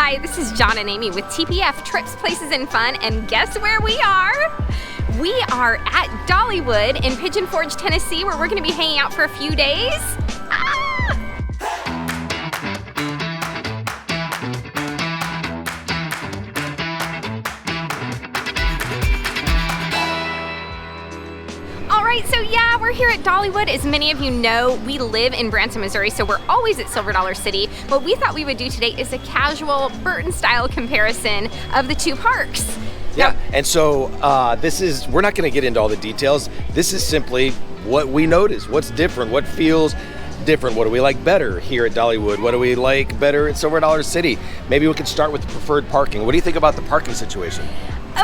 Hi, this is John and Amy with TPF Trips, Places, and Fun, and guess where we are? We are at Dollywood in Pigeon Forge, Tennessee, where we're going to be hanging out for a few days. So yeah, we're here at Dollywood. As many of you know, we live in Branson, Missouri, so we're always at Silver Dollar City. What we thought we would do today is a casual Burton-style comparison of the two parks. Yeah, and so we're not going to get into all the details. This is simply what we notice, what's different, what feels different, what do we like better here at Dollywood, what do we like better at Silver Dollar City. Maybe we can start with the preferred parking. What do you think about the parking situation?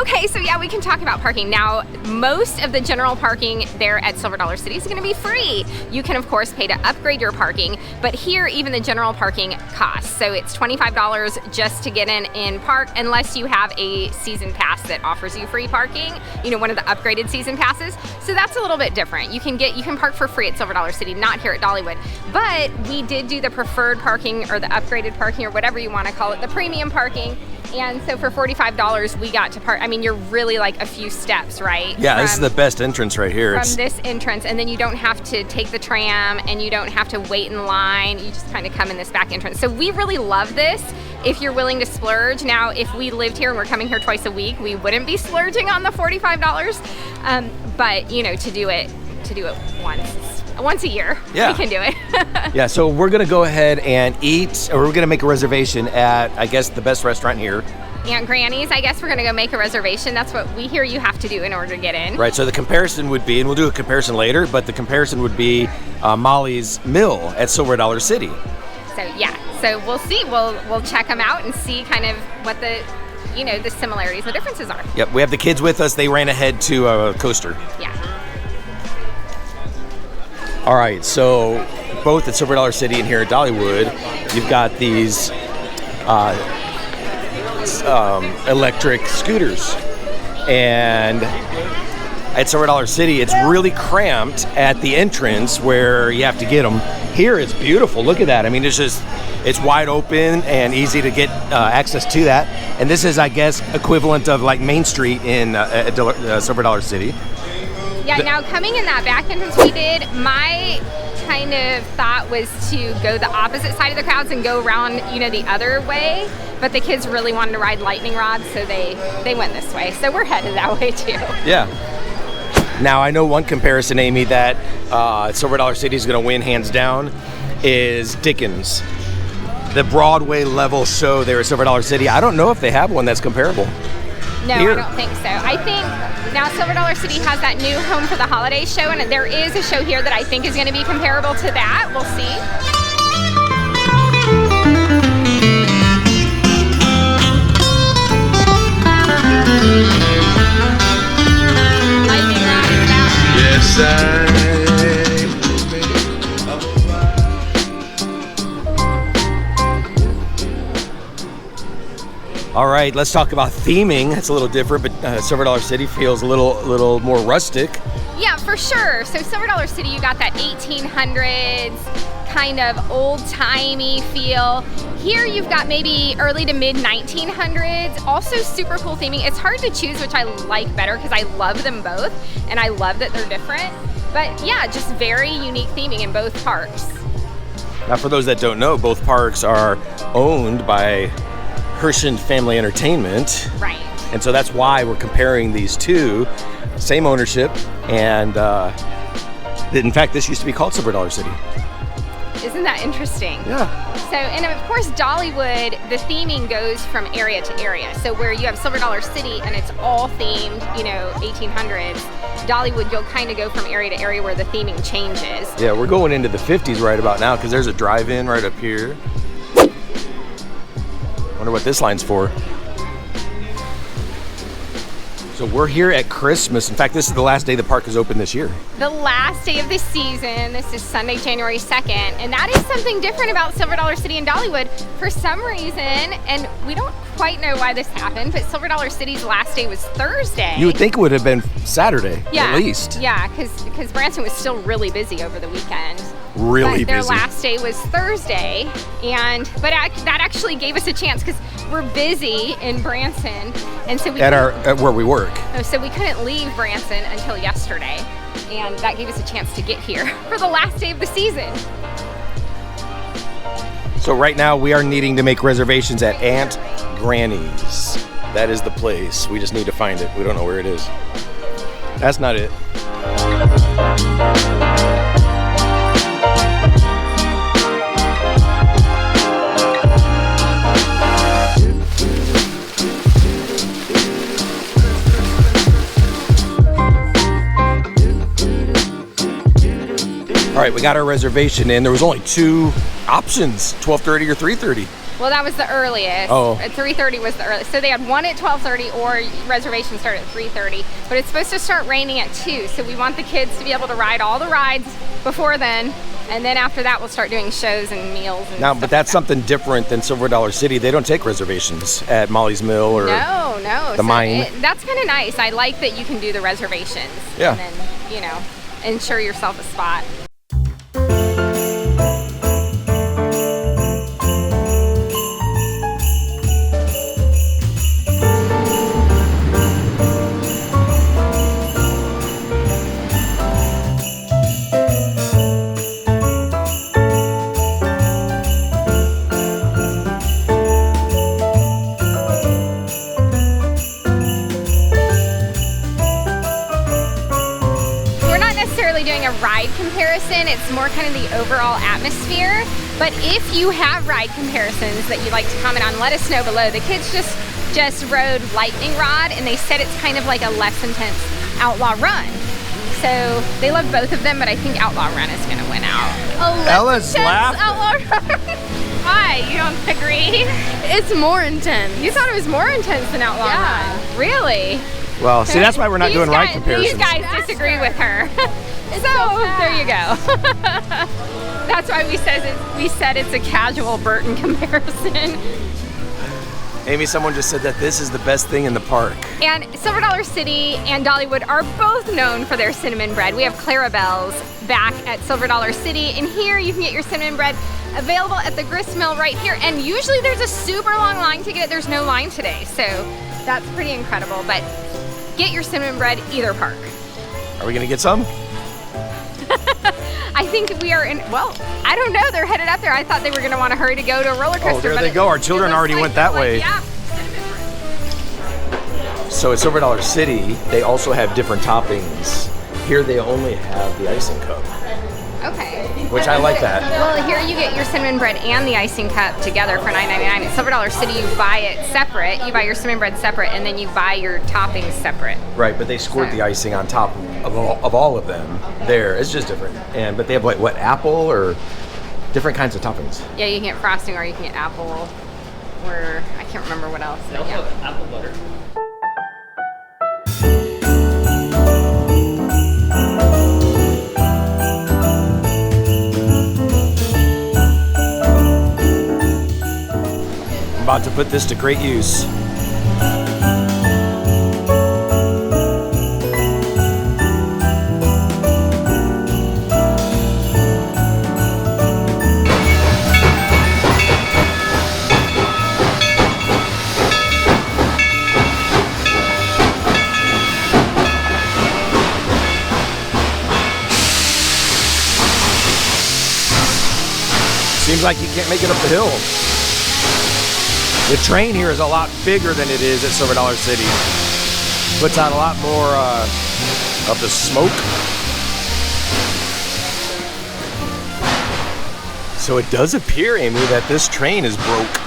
Okay, so yeah, we can talk about parking. Now, most of the general parking there at Silver Dollar City is gonna be free. You can, of course, pay to upgrade your parking, but here, even the general parking costs. So it's $25 just to get in park, unless you have a season pass that offers you free parking, you know, one of the upgraded season passes. So that's a little bit different. You can park for free at Silver Dollar City, not here at Dollywood. But we did do the preferred parking, or the upgraded parking, or whatever you wanna call it, the premium parking. And so for $45, we got to park. I mean, you're really like a few steps, right? Yeah, this is the best entrance right here. From this entrance, and then you don't have to take the tram, and you don't have to wait in line. You just kind of come in this back entrance. So we really love this if you're willing to splurge. Now, if we lived here and we're coming here twice a week, we wouldn't be splurging on the $45. But you know, to do it once a year, yeah, we can do it. Yeah, so we're gonna go ahead and eat, or we're gonna make a reservation at, I guess, the best restaurant here. Aunt Granny's. I guess we're gonna go make a reservation. That's what we hear you have to do in order to get in. Right, so the comparison would be, and we'll do a comparison later, but the comparison would be Molly's Mill at Silver Dollar City. So yeah, so we'll see. We'll check them out and see kind of what the similarities, the differences are. Yep, we have the kids with us. They ran ahead to a coaster. Yeah. All right, so both at Silver Dollar City and here at Dollywood, you've got these electric scooters. And at Silver Dollar City, it's really cramped at the entrance where you have to get them. Here, it's beautiful. Look at that. I mean, it's wide open and easy to get access to that. And this is, I guess, equivalent of like Main Street in Silver Dollar City. Yeah, now coming in that back entrance we did, my kind of thought was to go the opposite side of the crowds and go around, the other way. But the kids really wanted to ride lightning rods, so they went this way. So we're headed that way too. Yeah. Now, I know one comparison, Amy, that Silver Dollar City is going to win hands down is Dickens. The Broadway level show there at Silver Dollar City. I don't know if they have one that's comparable. No, here. I don't think so. I think now Silver Dollar City has that new Home for the Holidays show, and there is a show here that I think is going to be comparable to that. We'll see. Lightning rod is back. Yes, All right, let's talk about theming. It's a little different, but Silver Dollar City feels a little more rustic. Yeah, for sure. So Silver Dollar City, you got that 1800s kind of old-timey feel. Here you've got maybe early to mid 1900s. Also super cool theming. It's hard to choose which I like better because I love them both, and I love that they're different. But yeah, just very unique theming in both parks. Now, for those that don't know, both parks are owned by Hershon Family Entertainment. Right. And so that's why we're comparing these two. Same ownership, and in fact, this used to be called Silver Dollar City. Isn't that interesting? Yeah. So, and of course, Dollywood, the theming goes from area to area. So where you have Silver Dollar City and it's all themed, 1800s, Dollywood, you'll kind of go from area to area where the theming changes. Yeah, we're going into the 50s right about now because there's a drive-in right up here. Wonder what this line's for. So we're here at Christmas. In fact, this is the last day the park is open this year. The last day of the season. This is Sunday, January 2nd. And that is something different about Silver Dollar City and Dollywood. For some reason, and we don't quite know why this happened, but Silver Dollar City's last day was Thursday. You would think it would have been Saturday, at least. Yeah, because Branson was still really busy over the weekend. really their busy. last day was Thursday, but that actually gave us a chance because we're busy in Branson, and so at where we work. So we couldn't leave Branson until yesterday, and that gave us a chance to get here for the last day of the season. So right now we are needing to make reservations at Aunt Granny's. That is the place. We just need to find it. We don't know where it is. That's not it. All right, we got our reservation in. There was only 2 options, 12:30 or 3:30. Well, that was the earliest. Oh. At 3:30 was the earliest. So they had one at 12:30 or reservations start at 3:30. But it's supposed to start raining at 2. So we want the kids to be able to ride all the rides before then. And then after that, we'll start doing shows and meals and Now, stuff but that's like that. something different than Silver Dollar City. They don't take reservations at Molly's Mill or No. the mine. That's kind of nice. I like that you can do the reservations. Yeah. And then, ensure yourself a spot. Doing a ride comparison, it's more kind of the overall atmosphere, but if you have ride comparisons that you'd like to comment on, let us know below. The kids just rode Lightning Rod, and they said it's kind of like a less intense Outlaw Run, so they love both of them, but I think Outlaw Run is going to win out. Ella's laughing. Outlaw Run. Why? You don't agree? It's more intense. You thought it was more intense than Outlaw Run? Really? Well, see, that's why we're not doing ride comparisons. These guys disagree with her. So there you go. That's why we said it's a casual Burton comparison. Amy, someone just said that this is the best thing in the park. And Silver Dollar City and Dollywood are both known for their cinnamon bread. We have Clarabelle's back at Silver Dollar City, and here you can get your cinnamon bread available at the Grist Mill right here. And usually there's a super long line to get it. There's no line today, so that's pretty incredible. But get your cinnamon bread either park. Are we gonna get some? I think we are in, well, I don't know. They're headed up there. I thought they were going to want to hurry to go to a roller coaster. Oh, there but they go. Our children already went that way. Yeah. So at Silver Dollar City, they also have different toppings. Here they only have the icing cup, Okay. which I like that. Well, here you get your cinnamon bread and the icing cup together for $9.99. At Silver Dollar City, you buy it separate. You buy your cinnamon bread separate, and then you buy your toppings separate. Right, but they squirt the icing on top of all of them. There, it's just different. But they have like what, apple or different kinds of toppings. Yeah, you can get frosting, or you can get apple, or I can't remember what else. But yeah. Apple butter. I'm about to put this to great use. Seems like you can't make it up the hill. The train here is a lot bigger than it is at Silver Dollar City. Puts out a lot more of the smoke. So it does appear, Amy, that this train is broke.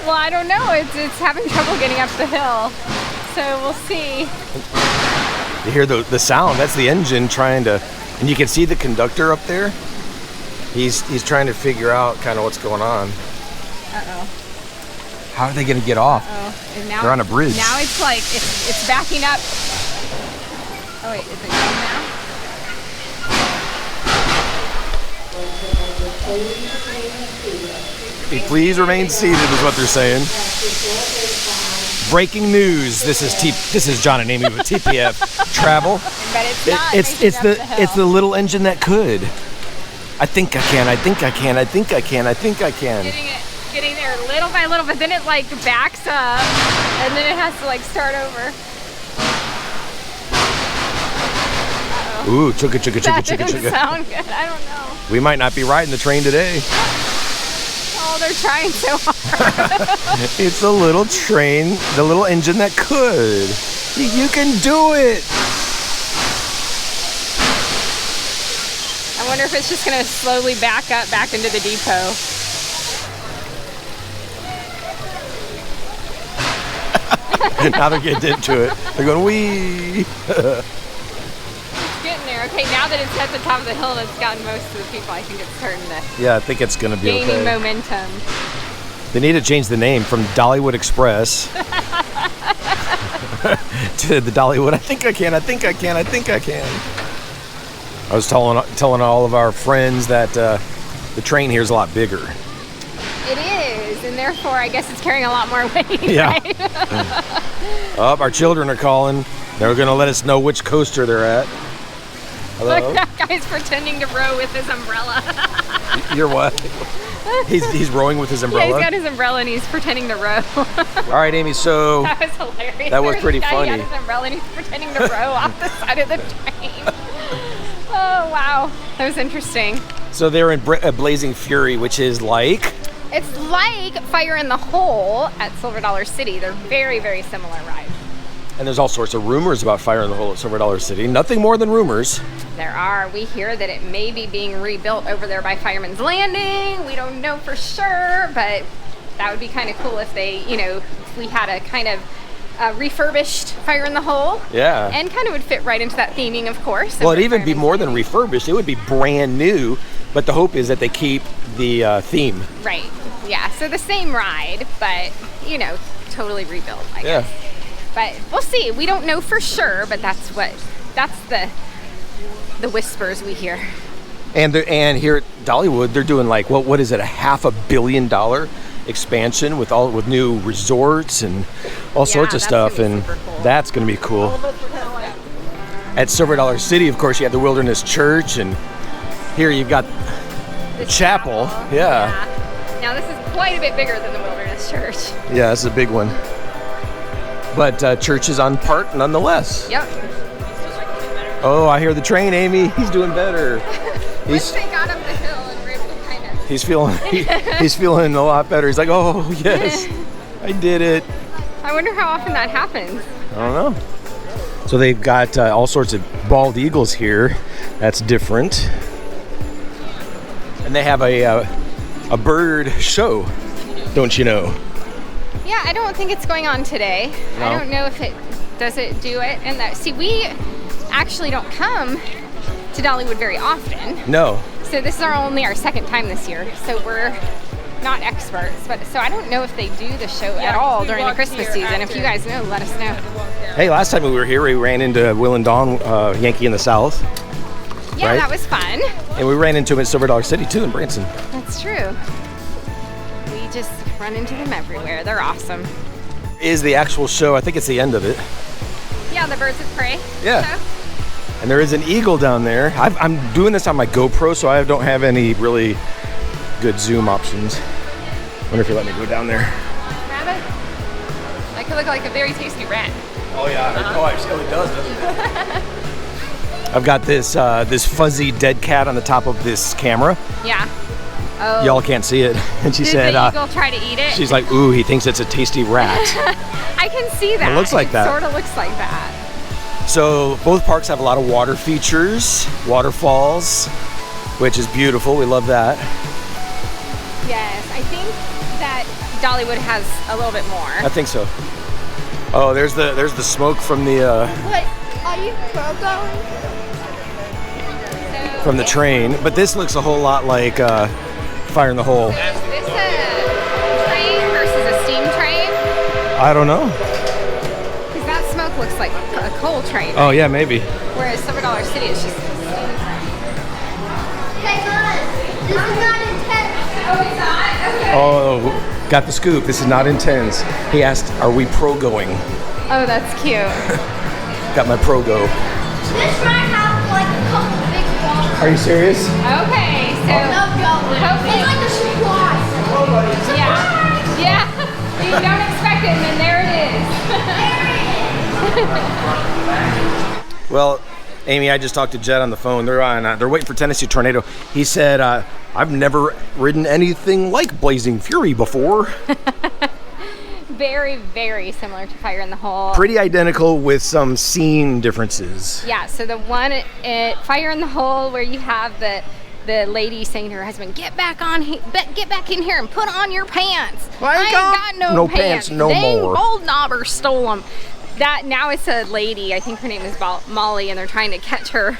Well, I don't know. It's having trouble getting up the hill, so we'll see. You hear the sound. That's the engine trying to, and you can see the conductor up there. He's trying to figure out kind of what's going on. Uh-oh. How are they going to get off? Oh, and now They're on a bridge. Now it's like it's backing up. Oh wait, is it going now? Please remain seated is what they're saying. Breaking news. This is John and Amy with TPF Travel. But it's not. It's the little engine that could. I think I can. I think I can. I think I can. I think I can. Getting there little by little, but then it like backs up, and then it has to like start over. Ooh, chugga, chugga, chugga, That chugga, didn't chugga. sound good. I don't know. We might not be riding the train today. Oh, they're trying so hard. It's the little train, the little engine that could. You can do it. I wonder if it's just gonna slowly back up back into the depot. Now they're getting into it. They're going, wee. Getting there. Okay, now that it's at the top of the hill, that's gotten most of the people. I think it's starting to Yeah, I think it's going to be gaining okay. momentum. They need to change the name from Dollywood Express to the Dollywood. I think I can. I think I can. I think I can. I was telling all of our friends that the train here is a lot bigger. It is, and therefore I guess it's carrying a lot more weight. Yeah. Right? Oh, our children are calling. They're going to let us know which coaster they're at. Hello? Look, that guy's pretending to row with his umbrella. You're what? He's rowing with his umbrella? Yeah, he's got his umbrella and he's pretending to row. All right, Amy, so That was hilarious. that was There's pretty a guy, funny. He had his umbrella and he's pretending to row off the side of the train. Oh, wow. That was interesting. so they're in Blazing Fury, which is like... It's like Fire in the Hole at Silver Dollar City. They're very, very similar rides. And there's all sorts of rumors about Fire in the Hole at Silver Dollar City. Nothing more than rumors. There are. We hear that it may be being rebuilt over there by Fireman's Landing. We don't know for sure, but that would be kind of cool if they, if we had a kind of refurbished Fire in the Hole. Yeah. And kind of would fit right into that theming, of course. Well, of it'd even be Fireman's more than Landing. refurbished. It would be brand new, but the hope is that they keep the theme. Right. Yeah. So the same ride, but, totally rebuilt, I guess. But we'll see. We don't know for sure, but that's the whispers we hear. And here at Dollywood, they're doing like what is it? A $500 million expansion with new resorts and all sorts of that's stuff, gonna be and super cool. that's going to be cool. At Silver Dollar City, of course, you have the Wilderness Church, and here you've got the chapel. Yeah. Now this is quite a bit bigger than the Wilderness Church. Yeah, this is a big one. But church is on part nonetheless. Yep. Oh, I hear the train, Amy. He's doing better. Once they got up the hill and were able to kind of. He's feeling a lot better. He's like, oh yes, I did it. I wonder how often that happens. I don't know. So they've got all sorts of bald eagles here. That's different. And they have a bird show, don't you know? Yeah, I don't think it's going on today. No? I don't know if it do it. And we actually don't come to Dollywood very often. No. So this is only our second time this year. So we're not experts, so I don't know if they do the show at all during the Christmas season. If you guys know, let us know. Hey, last time we were here, we ran into Will and Dawn, Yankee in the South. Yeah, Right? that was fun. And we ran into him at Silver Dollar City too in Branson. That's true. We just run into them everywhere. They're awesome. Is the actual show, I think it's the end of it. Yeah, the Birds of Prey Yeah. show. And there is an eagle down there. I'm doing this on my GoPro, so I don't have any really good zoom options. Wonder if you let me go down there. Rabbit? That could look like a very tasty rat. Oh yeah, it does, doesn't it? I've got this fuzzy dead cat on the top of this camera. Yeah. Oh. Y'all can't see it. And she Did said, the eagle try to eat it? she's like, ooh, he thinks it's a tasty rat. I can see that. It looks like that. Sort of looks like that. So both parks have a lot of water features, waterfalls, which is beautiful. We love that. Yes, I think that Dollywood has a little bit more. I think so. Oh, there's the smoke from the What? Are you pro going? from the train, but this looks a whole lot like Fire in the Hole. Is this a train versus a steam train? I don't know. Because that smoke looks like a coal train. Oh yeah, maybe. Whereas Silver Dollar City is just a steam train. Hey guys, this is not intense. Oh, it's not? Okay. Oh, got the scoop. This is not intense. He asked, "Are we pro going?" Oh, that's cute. Got my pro go. This might have like a couple big walls. Are you serious? Okay, So hopefully, It's like a surprise. yeah. You don't expect it, and then there it is. Well, Amy, I just talked to Jed on the phone. They're waiting for Tennessee Tornado. He said, I've never ridden anything like Blazing Fury before. Very, very similar to Fire in the Hole. Pretty identical with some scene differences. Yeah, so the one at Fire in the Hole where you have the lady saying to her husband, get back in here and put on your pants. I ain't got no pants no Dang, more. Old Knobber stole them. That now it's a lady, I think her name is Molly, and they're trying to catch her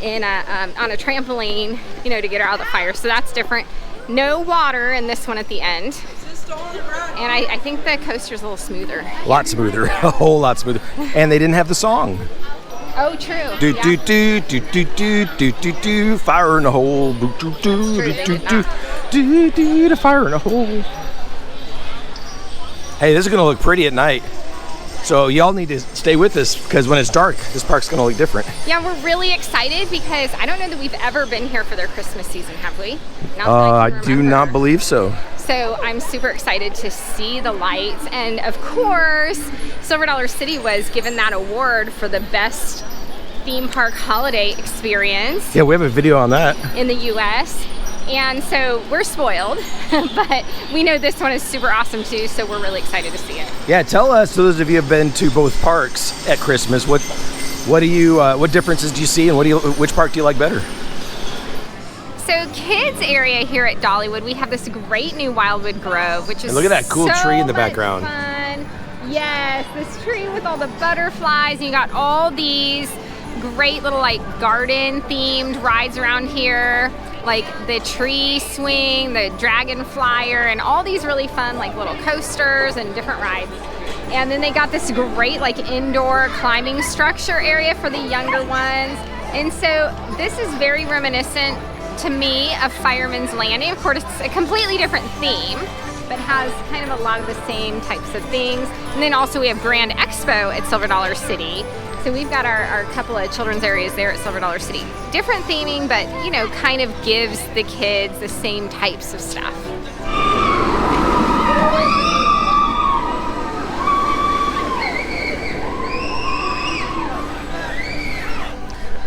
in on a trampoline, to get her out of the fire. So that's different. No water in this one at the end. And I think the coaster's a little smoother. A lot smoother, a whole lot smoother. And they didn't have the song. Oh, true. Do do do do do do do do do fire in the hole. Do do do do do do do do fire in the hole. Hey, this is gonna look pretty at night. So y'all need to stay with us because when it's dark, this park's gonna look different. Yeah, we're really excited because I don't know that we've ever been here for their Christmas season, have we? Not that I can do remember. not believe so. So I'm super excited to see the lights. And of course, Silver Dollar City was given that award for the best theme park holiday experience Yeah, we have a video on that. in the US. And so we're spoiled, but we know this one is super awesome too, so we're really excited to see it. Yeah, tell us, those of you who have been to both parks at Christmas, what differences do you see, and which park do you like better? So kids area here at Dollywood, we have this great new Wildwood Grove, which is And look at that cool so tree in the much background. Fun. Yes, this tree with all the butterflies, and you got all these great little garden themed rides around here, like the tree swing, the dragon flyer, and all these really fun little coasters and different rides. And then they got this great indoor climbing structure area for the younger ones. And so this is very reminiscent to me of Fireman's Landing. Of course, it's a completely different theme, but has kind of a lot of the same types of things. And then also we have Grand Expo at Silver Dollar City. So we've got our couple of children's areas there at Silver Dollar City. Different theming, but kind of gives the kids the same types of stuff.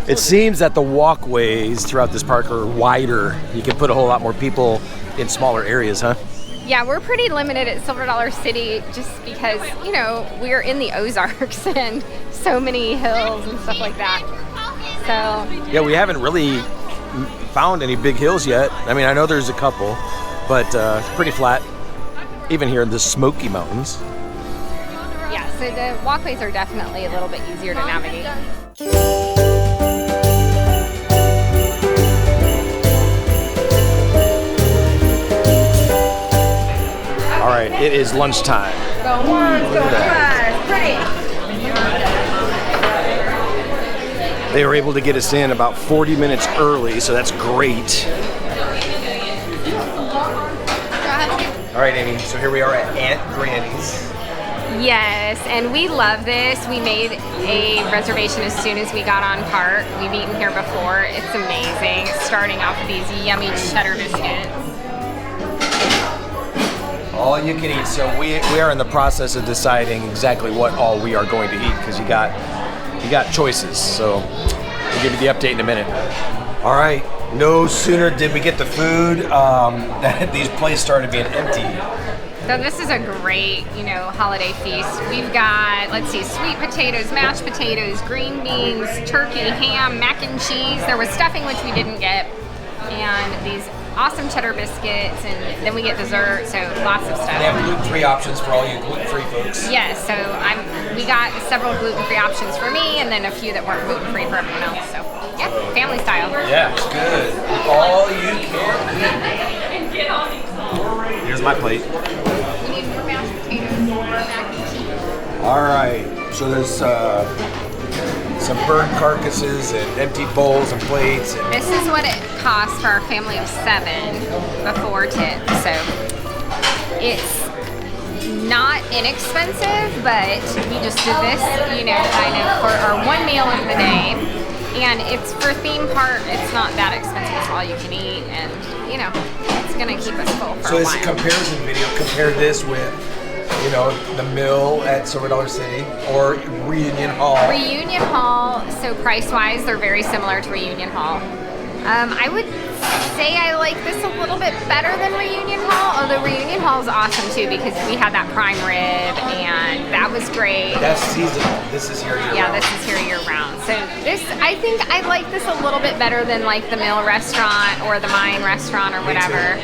It seems that the walkways throughout this park are wider. You can put a whole lot more people in smaller areas, huh? Yeah, we're pretty limited at Silver Dollar City just because, we're in the Ozarks and so many hills and stuff like that. So Yeah, we haven't really found any big hills yet. I mean, I know there's a couple, but it's pretty flat, even here in the Smoky Mountains. yeah, so the walkways are definitely a little bit easier to navigate. All right, it is lunchtime. Go once, go twice, pretty. They were able to get us in about 40 minutes early, so that's great. All right, Amy, so here we are at Aunt Granny's. Yes, and we love this. We made a reservation as soon as we got on cart. We've eaten here before. It's amazing. Starting off with these yummy cheddar biscuits. All you can eat. So we are in the process of deciding exactly what all we are going to eat because you got choices. So we'll give you the update in a minute. All right. No sooner did we get the food that these places started being empty. So this is a great, holiday feast. We've got, let's see, sweet potatoes, mashed potatoes, green beans, turkey, ham, mac and cheese. There was stuffing, which we didn't get, and these awesome cheddar biscuits, and then we get dessert, so lots of stuff. They have gluten-free options for all you gluten-free folks. Yes, so we got several gluten-free options for me, and then a few that weren't gluten-free for everyone else. So yeah, family style. Yeah, it's good. All you can eat. Here's my plate. We need more mashed potatoes, more mac and cheese. All right, so there's some burnt carcasses and empty bowls and plates. This is what it costs for our family of 7 before tips. So it's not inexpensive, but we just did this, kind of for our one meal of the day. And it's for theme park, it's not that expensive. It's all you can eat, and you know, it's gonna keep us full for So a this while. is a comparison video. Compare this with, you know, the Mill at Silver Dollar City or Reunion Hall. Reunion Hall, so price-wise, they're very similar to Reunion Hall. I would say I like this a little bit better than Reunion Hall, although Reunion Hall is awesome too because we had that prime rib and that was great. That's seasonal. This is here year Yeah, round. this is here year round. So this, I think I like this a little bit better than like the Mill restaurant or the Mine restaurant or whatever.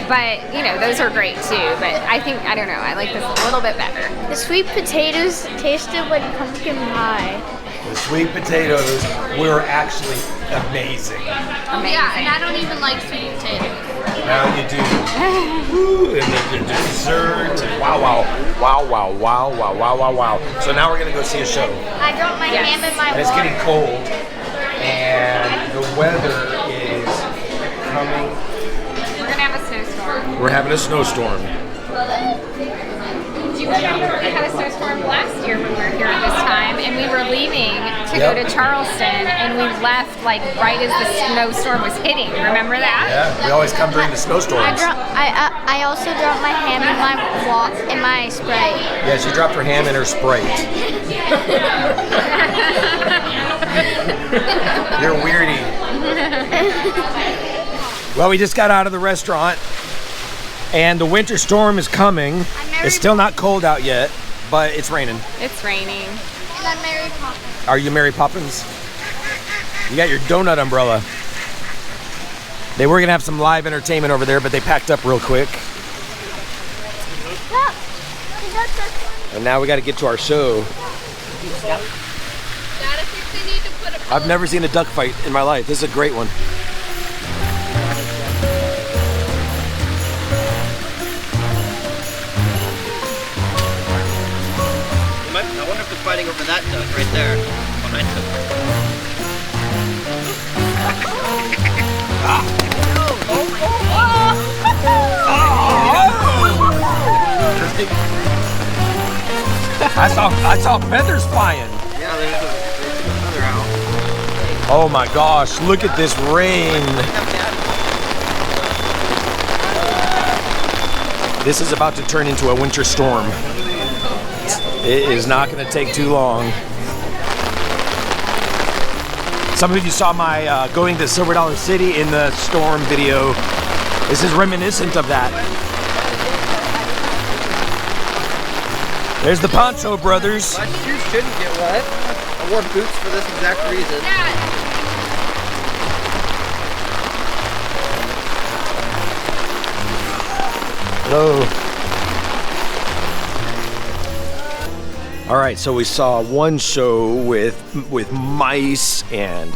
But, you know, those are great too. But I think, I don't know, I like this a little bit better. The sweet potatoes tasted like pumpkin pie. The sweet potatoes were actually amazing. Amazing. Yeah, and I don't even like sweet potatoes. Now you do. Woo, and then the dessert. Wow, wow, wow, wow, wow, wow, wow, wow, wow. So now we're gonna go see a show. I dropped my Yes. ham in my And it's water. getting cold, and the weather is coming. We're going to have a snowstorm. We're having a snowstorm. Do you remember we had a snowstorm last year when we were here at this time, and we were leaving to go to Yep. Charleston, and we left like right as the snowstorm was hitting. Remember that? Yeah, we always come during the snowstorms. I also dropped my ham in my Sprite. Yeah, she dropped her ham in her Sprite. You're weirdy. Well, we just got out of the restaurant, and the winter storm is coming. It's still not cold out yet, but it's raining. It's raining. And I'm Mary Poppins. Are you Mary Poppins? You got your donut umbrella. They were gonna have some live entertainment over there, but they packed up real quick. Look, we got this one. And now we gotta get to our show. Dad, I think they need to put a I've never seen a duck fight in my life. This is a great one. I wonder if they're fighting over that duck right there, behind them. I saw feathers flying. Yeah, they took a feather out. Oh my gosh, look at this rain. This is about to turn into a winter storm. It is not going to take too long. Some of you saw my going to Silver Dollar City in the storm video. This is reminiscent of that. There's the Poncho Brothers. My shoes shouldn't get wet. I wore boots for this exact reason. Hello. All right, so we saw one show with mice and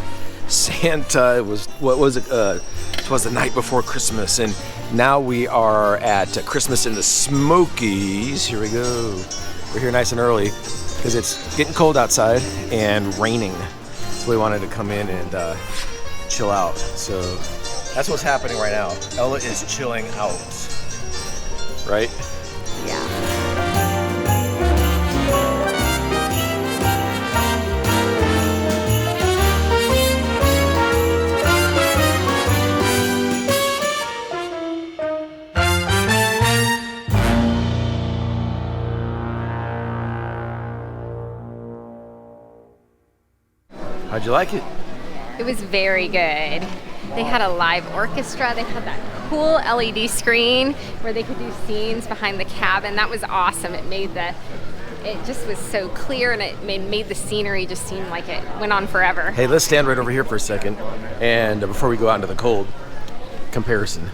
Santa. It was it was the night before Christmas, and now we are at Christmas in the Smokies. Here we go. We're here nice and early because it's getting cold outside and raining. So we wanted to come in and chill out. So that's what's happening right now. Ella is chilling out. Right? How'd you like it? It was very good. They had a live orchestra. They had that cool LED screen where they could do scenes behind the cabin. That was awesome. It just was so clear, and it made the scenery just seem like it went on forever. Hey, let's stand right over here for a second, and before we go out into the cold, comparison.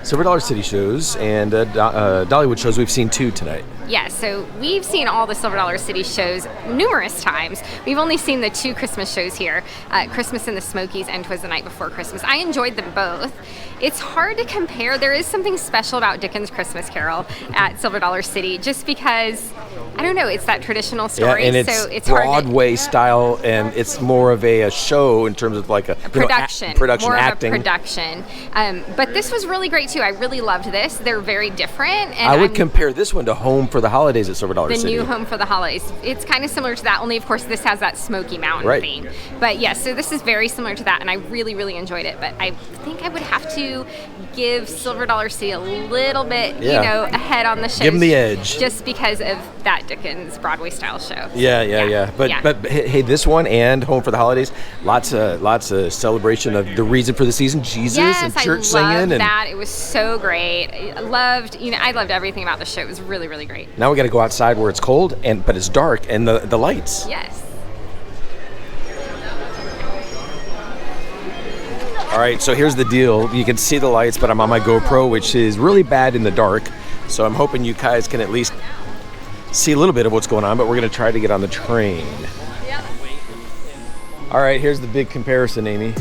Silver Dollar City shows and Dollywood shows. We've seen 2 tonight. Yeah, so we've seen all the Silver Dollar City shows numerous times. We've only seen the 2 Christmas shows here, Christmas in the Smokies and 'Twas the Night Before Christmas. I enjoyed them both. It's hard to compare. There is something special about Dickens' Christmas Carol at Silver Dollar City, just because, I don't know, it's that traditional story. Yeah, and it's, so it's hard Broadway style, and it's more of a show in terms of like a production, production more acting. of a production. But this was really great too. too. I really loved this. They're very different. And I would compare this one to Home for the Holidays at Silver Dollar the City. new Home for the Holidays. It's kind of similar to that, only of course this has that Smoky Mountain Right. theme. But yes, so this is very similar to that, and I really, really enjoyed it. But I think I would have to give Silver Dollar City a little bit, Yeah. you know, ahead on the show. Give 'em the edge. Just because of that Dickens Broadway style show. Yeah. But hey, this one and Home for the Holidays, lots of celebration of the reason for the season, Jesus, Yes, and I church loved singing. And that. It was so great. I loved everything about the show. It was really, really great. now we got to go outside where it's cold but it's dark and the lights. Yes. All right, so here's the deal. You can see the lights, but I'm on my GoPro, which is really bad in the dark. So I'm hoping you guys can at least see a little bit of what's going on, but we're going to try to get on the train. Yeah. All right, here's the big comparison, Amy.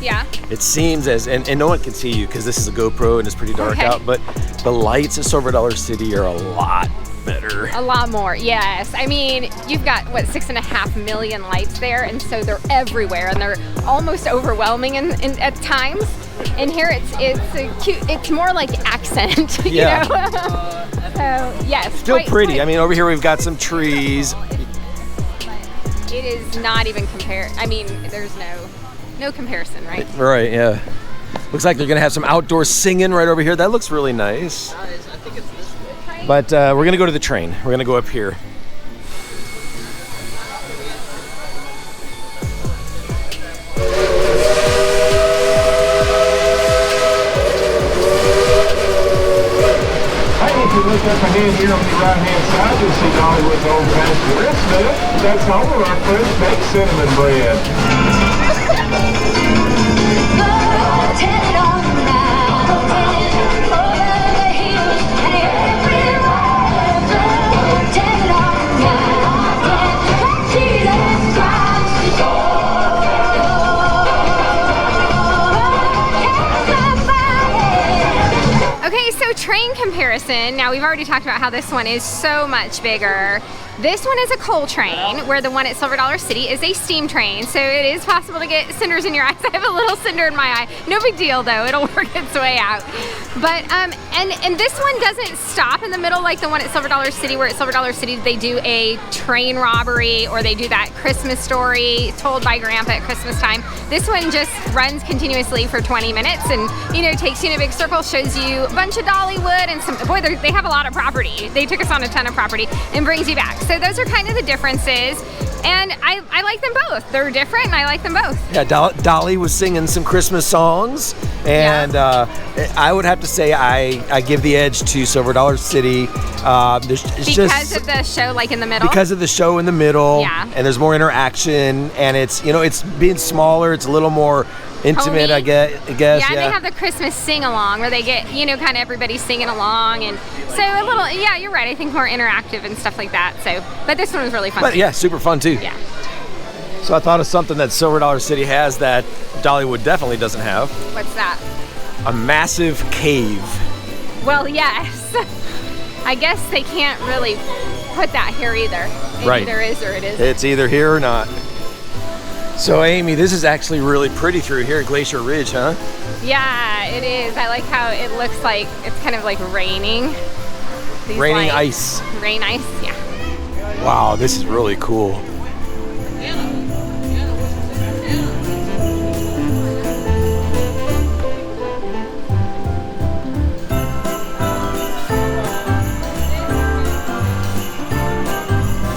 Yeah. It seems and no one can see you because this is a GoPro and it's pretty dark Okay. out, but the lights at Silver Dollar City are a lot better. A lot more, yes. I mean, you've got, 6.5 million lights there, and so they're everywhere, and they're almost overwhelming at times. And here it's more like accent, Yeah. you know? So, yes. Still quite- pretty. quite- I mean, over here we've got some trees. It is not even I mean, there's no comparison, right? Right, yeah. Looks like they're going to have some outdoor singing right over here. That looks really nice. But we're going to go to the train. We're going to go up here. If you look up ahead here on the right-hand side, you'll see Dollywood's old-fashioned Grist Mill. That's home of our fresh baked cinnamon bread. Okay, so train comparison. Now, we've already talked about how this one is so much bigger. This one is a coal train, where the one at Silver Dollar City is a steam train. So it is possible to get cinders in your eyes. I have a little cinder in my eye. No big deal, though. It'll work its way out. But, and this one doesn't stop in the middle like the one at Silver Dollar City, where at Silver Dollar City they do a train robbery, or they do that Christmas story told by Grandpa at Christmas time. This one just runs continuously for 20 minutes and, takes you in a big circle, shows you a bunch of Dollywood and they have a lot of property. They took us on a ton of property and brings you back. So those are kind of the differences. And I like them both. They're different and I like them both. Yeah, Dolly was singing some Christmas songs, and I would have to say I give the edge to Silver Dollar City. Because of the show, like in the middle. Because of the show in the middle, Yeah. and there's more interaction, and it's it's being smaller. It's a little more intimate, Homey. I guess. Yeah, they have the Christmas sing-along where they get, kind of everybody singing along. And so a little, yeah, you're right. I think more interactive and stuff like that. So, but this one was really fun. But yeah, super fun too. Yeah. So I thought of something that Silver Dollar City has that Dollywood definitely doesn't have. What's that? A massive cave. Well, yes. I guess they can't really put that here either. Maybe Right. there is or it isn't. It's either here or not. So Amy, this is actually really pretty through here at Glacier Ridge, huh? Yeah, it is. I like how it looks like it's kind of like raining. These Raining lights. ice. Rain ice, yeah. Wow, this is really cool.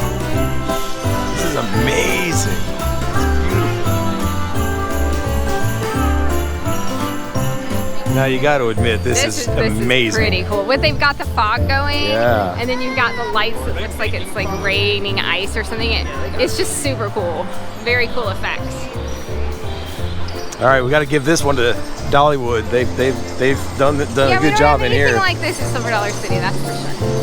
This is amazing. Now you got to admit, this is amazing. This is pretty cool. What they've got the fog going, Yeah. and then you've got the lights that looks like it's like raining ice or something. It's just super cool. Very cool effects. All right, we got to give this one to Dollywood. They've done a good job in here. Anything like this at Silver Dollar City, that's for sure.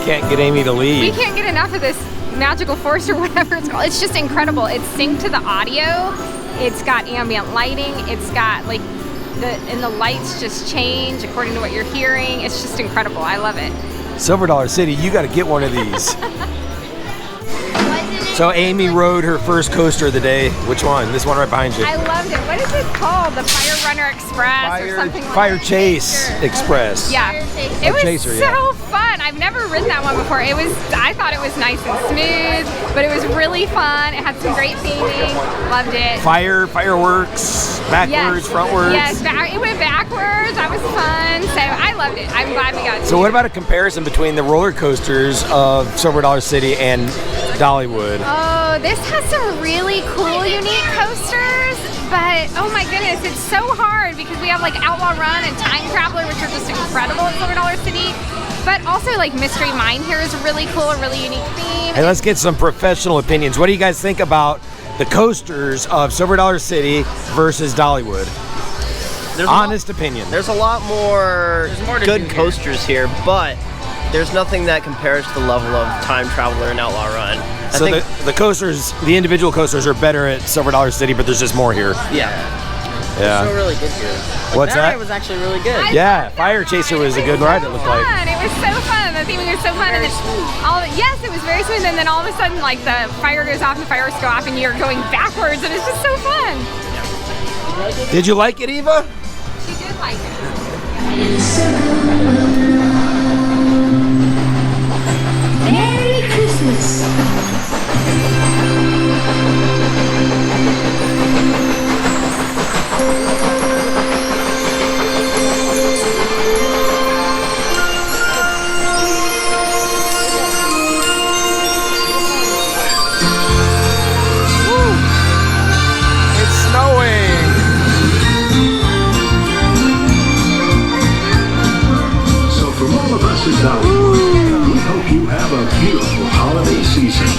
Can't get Amy to leave. We can't get enough of this magical force or whatever it's called. It's just incredible. It's synced to the audio. It's got ambient lighting. It's got like and the lights just change according to what you're hearing. It's just incredible. I love it. Silver Dollar City, you got to get one of these. So Amy rode her first coaster of the day. Which one? This one right behind you. I loved it. What is it called? The Fire Runner Express or something like Fire that? Chase Express. Yeah, it was Chaser, so yeah. fun. I've never ridden that one before. I thought it was nice and smooth, but it was really fun. It had some great theming. Loved it. Fireworks, backwards, frontwards. Yes, it went backwards. That was fun. So I loved it. I'm glad we got to So do what it. about a comparison between the roller coasters of Silver Dollar City and Dollywood? Oh, this has some really cool, unique coasters, but oh my goodness, it's so hard because we have like Outlaw Run and Time Traveler, which are just incredible at Silver Dollar City. But also like Mystery Mine here is really cool, a really unique theme. Hey, let's get some professional opinions. What do you guys think about the coasters of Silver Dollar City versus Dollywood? Honest opinion. There's a lot more good coasters here, but there's nothing that compares to the level of Time Traveler and Outlaw Run. So the coasters, the individual coasters are better at Silver Dollar City, but there's just more here. Yeah. Yeah. So really good here. What's that? Ride was actually really good. Yeah, Fire Chaser was a good ride, it looked like. It was so fun. The theming was so fun. And yes, it was very smooth. And then all of a sudden, like the fire goes off and the fireworks go off, and you're going backwards, and it's just so fun. Did you like it, Eva? She did like it. Merry Christmas! It's snowing. So from all of us at Dollywood, we hope you have a beautiful holiday season,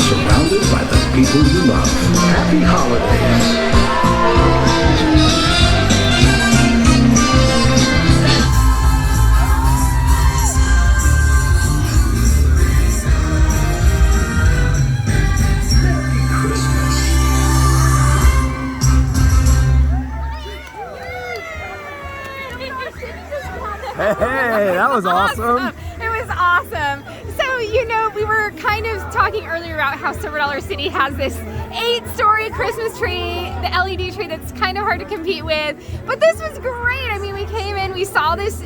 surrounded by the people you love. Happy holidays. Hey, that was awesome. It was awesome. So, you know, we were kind of talking earlier about how Silver Dollar City has this 8-story Christmas tree, the LED tree that's kind of hard to compete with. But this was great. I mean, we came in, we saw this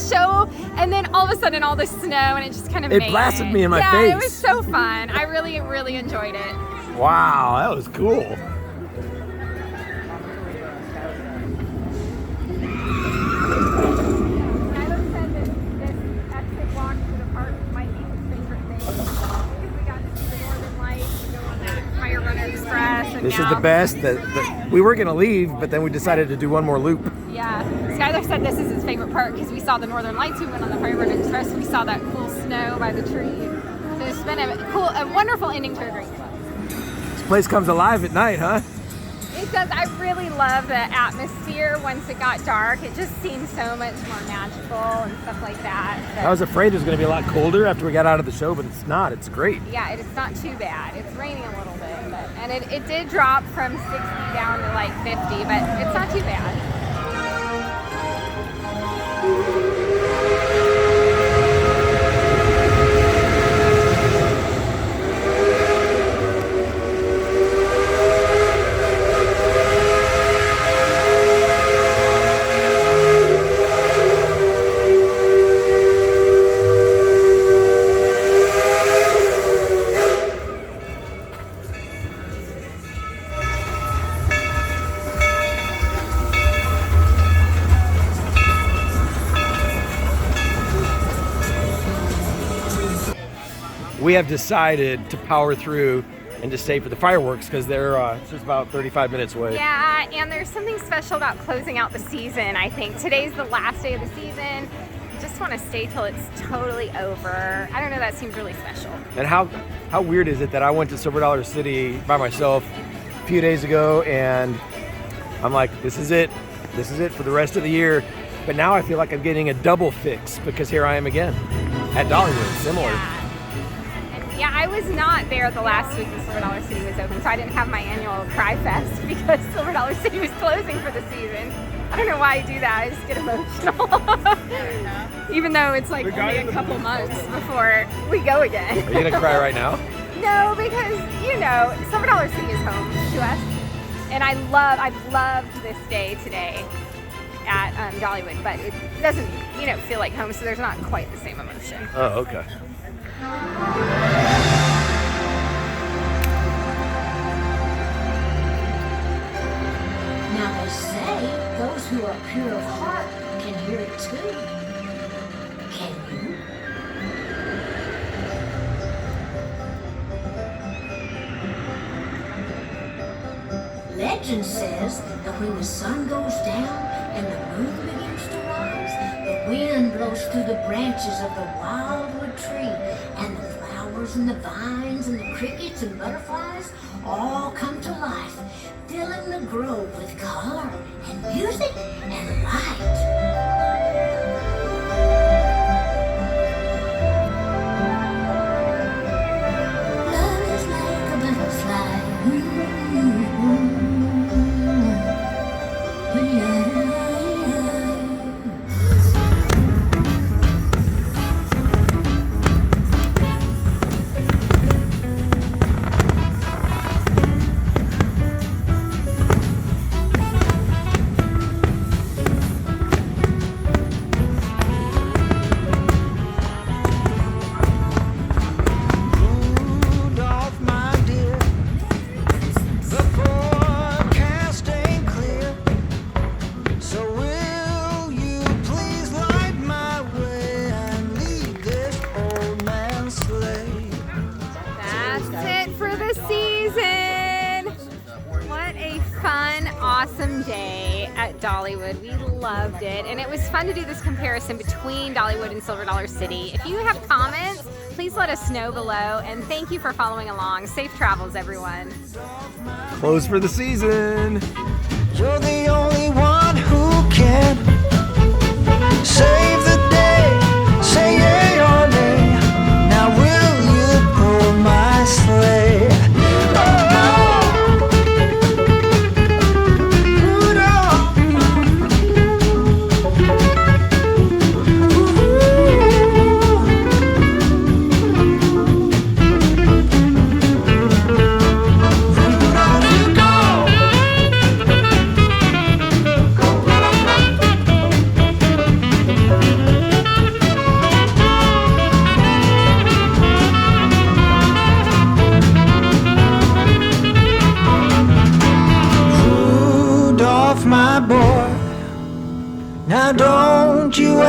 show, and then all of a sudden all this snow, and it just kind of It blasted me in my face. Yeah, it was so fun. I really, really enjoyed it. Wow, that was cool. This is the best. We were going to leave, but then we decided to do one more loop. Yeah. Skylar said this is his favorite part because we saw the Northern Lights. We went on the Fire Runner Express. We saw that cool snow by the tree. So it's been a wonderful ending to a great club. This place comes alive at night, huh? It does. I really love the atmosphere once it got dark. It just seemed so much more magical and stuff like that. I was afraid it was going to be a lot colder after we got out of the show, but it's not. It's great. Yeah, it's not too bad. It's raining a little bit, and it did drop from 60 down to like 50, but it's not too bad. We have decided to power through and to stay for the fireworks because they're just about 35 minutes away. Yeah, and there's something special about closing out the season, I think. Today's the last day of the season. I just want to stay till it's totally over. I don't know, that seems really special. And how weird is it that I went to Silver Dollar City by myself a few days ago and I'm like, this is it for the rest of the year. But now I feel like I'm getting a double fix because here I am again at Dollywood, similar. Yeah. Yeah, I was not there the last week that Silver Dollar City was open, so I didn't have my annual Cry Fest because Silver Dollar City was closing for the season. I don't know why I do that. I just get emotional. Even though it's like only a couple months before we go again. Are you gonna cry right now? No, because, you know, Silver Dollar City is home to us. And I've loved this day today at Dollywood, but it doesn't, you know, feel like home, so there's not quite the same emotion. Oh, okay. Now they say those who are pure of heart can hear it too. Can you? Legend says that when the sun goes down and the moon begins to rise, the wind blows through the branches of the wildwood tree, and the flowers and the vines and the crickets and butterflies all come to life, filling the grove with color and music and light. Love is like a butterfly. Awesome day at Dollywood. We loved it, and it was fun to do this comparison between Dollywood and Silver Dollar City. If you have comments, please let us know below, and thank you for following along. Safe travels, everyone. Close for the season. You're the only one who can save the day. Say yay or nay. Now will you pull my sleigh? My boy, now don't you